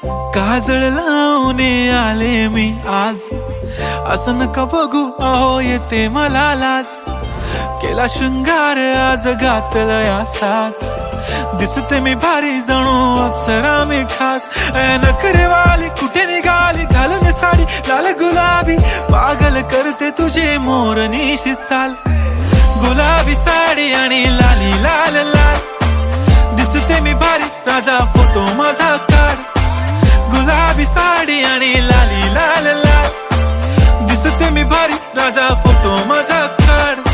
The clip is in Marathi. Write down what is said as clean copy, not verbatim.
काजळ लावून आले मी आज, असं नका बघू अहो येते मला लाज. केला शृंगार आज घातला साज, दिसते मी भारी जणू अप्सरा मी खास. नखरेवाली कुठे निघाली घालून साडी लाल गुलाबी, पागल करते तुझे मोरनीशी चाल. गुलाबी साडी आणि लाली लाल लाल, दिसते मी भारी राजा फोटो माझा काढ. गुलाबी साडी आणि लाली लाल लाल, दिसते मी भारी राजा फोटो माझा काढ.